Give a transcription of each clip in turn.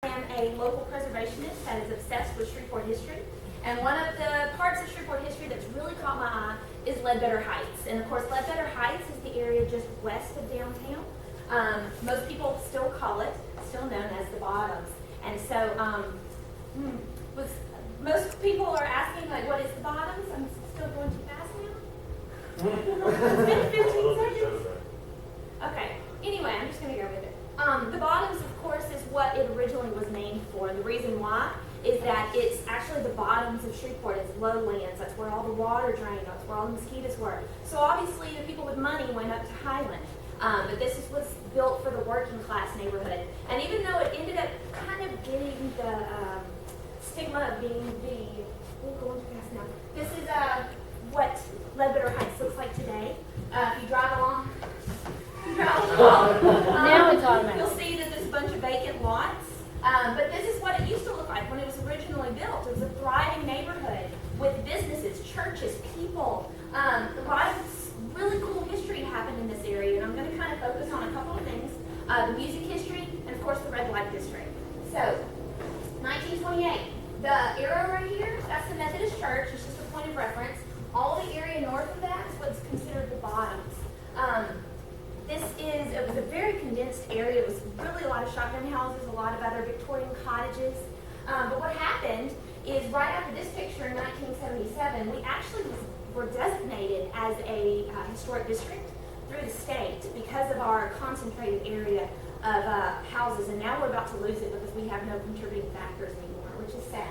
I am a local preservationist that is obsessed with Shreveport history. And one of the parts of Shreveport history that's really caught my eye is Ledbetter Heights. And of course, Ledbetter Heights is the area just west of downtown. Most people still call it, still known as the Bottoms. And so, most people are asking, like, what is the Bottoms? I'm still going too fast now? It's been 15 seconds. Okay. Anyway, I'm just going to go with it. The Bottoms, of course, is what it originally was named for. And the reason why is that it's actually the bottoms of Shreveport. It's lowlands. That's where all the water drained. That's where all the mosquitoes were. So obviously, the people with money went up to Highland. But this was built for the working class neighborhood. And even though it ended up kind of getting the stigma of being going too fast now. This is what Ledbetter Heights looks like today. If you drive along, now it's automatic. You'll see that there's a bunch of vacant lots. But this is what it used to look like when it was originally built. It was a thriving neighborhood with businesses, churches, people. A lot of really cool history happened in this area, and I'm going to kind of focus on a couple of things. The music history, and of course the red light district. So, 1928. The arrow right here, that's the Methodist Church. It's just a point of reference. All the area north of that is what's considered the Bottoms. It was a very condensed area. It was really a lot of shotgun houses, a lot of other Victorian cottages. But what happened is right after this picture in 1977, we actually were designated as a historic district through the state because of our concentrated area of houses. And now we're about to lose it because we have no contributing factors anymore, which is sad.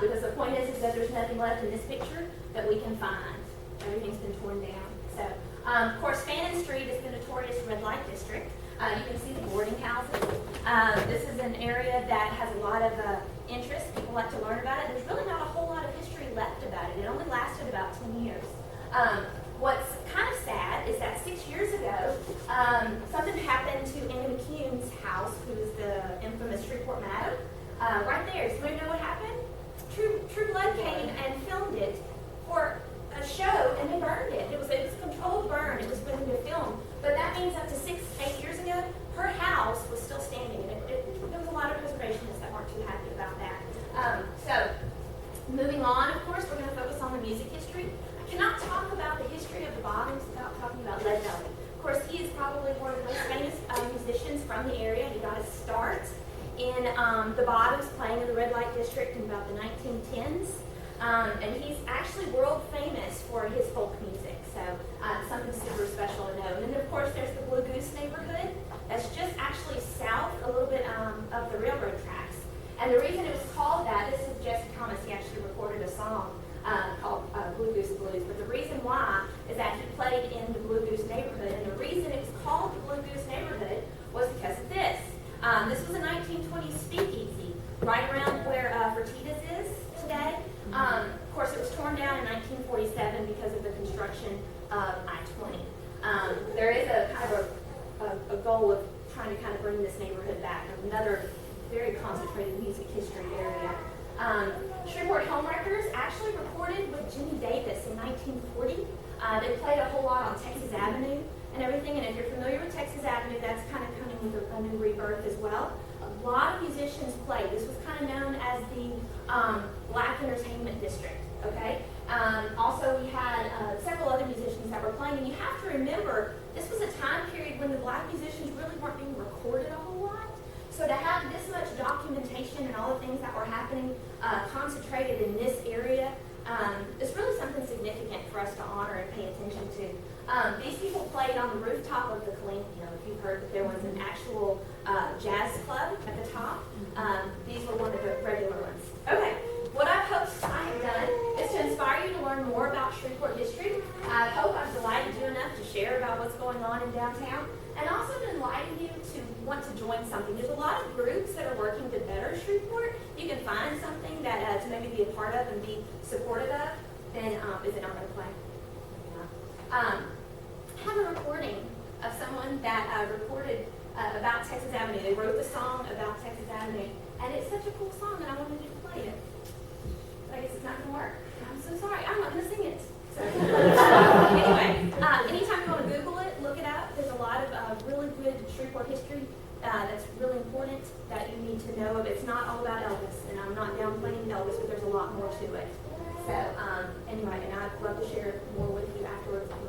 Because the point is that there's nothing left in this picture that we can find. Everything's been torn down. So, of course, Fannin Street is the notorious red light district. You can see the boarding houses. This is an area that has a lot of interest. People like to learn about it. There's really not a whole lot of history left about it. It only lasted about 10 years. What's kind of sad is that 6 years ago, something happened to Andy McCune's house, who is the infamous Shreveport Madam. Right there. So you know what happened? True Blood came and filmed it for a show, and they burned it. It was a controlled burn. It was put into a film. But that means up to 6-8 years ago, her house was still standing. And there was a lot of preservationists that weren't too happy about that. So, moving on, of course, we're going to focus on the music history. I cannot talk about the history of the Bottoms without talking about Lead Belly. Of course, he is probably one of the most famous musicians from the area. He got his start in the Bottoms, playing in the red light district in about the 1910s. And he's actually world famous for his folk music, so something super special to know. And then, of course, there's the Blue Goose neighborhood. That's just actually south a little bit of the railroad tracks. And the reason it was called that, this is Jesse Thomas. He actually recorded a song called Blue Goose Blues. But the reason why is that he played in the Blue Goose neighborhood. And the reason it was called the Blue Goose neighborhood was because of this. This was a 1920s speakeasy, right around where Fertitas is today. Of course, it was torn down in 1947 because of the construction of I-20. There is a kind of a goal of trying to kind of bring this neighborhood back. Another very concentrated music history area. Shreveport Homewreckers actually recorded with Jimmy Davis in 1940. They played a whole lot on Texas Avenue and everything. And if you're familiar with Texas Avenue, that's kind of coming with a new rebirth as well. A lot of musicians played. This was kind of known as the Black Entertainment District, okay? Also, we had several other musicians that were playing, and you have to remember, this was a time period when the black musicians really weren't being recorded a whole lot. So to have this much documentation and all the things that were happening concentrated in this area is really something significant for us to honor and pay attention to. These people played on the rooftop of the Calamino. If you've heard that there was an actual jazz club at the top, these were one of the regular ones. Okay, what I hope I have done is to inspire you to learn more about Shreveport history. I hope I've delighted you enough to share about what's going on in downtown, and also to enlighten you to want to join something. There's a lot of groups that are working to better Shreveport. You can find something that to maybe be a part of and be supportive of, then is it not going to play? I have a recording of someone that recorded about Texas Avenue. They wrote the song about Texas Avenue, and it's such a cool song, and I wanted you to play it. But I guess it's not going to work. I'm so sorry. I'm not going to sing it. So, anyway, anytime you want to Google it, look it up. There's a lot of really good Shreveport history that's really important that you need to know of. It's not all about Elvis, and I'm not downplaying Elvis, but there's a lot more to it. So anyway, and I'd love to share more with you afterwards on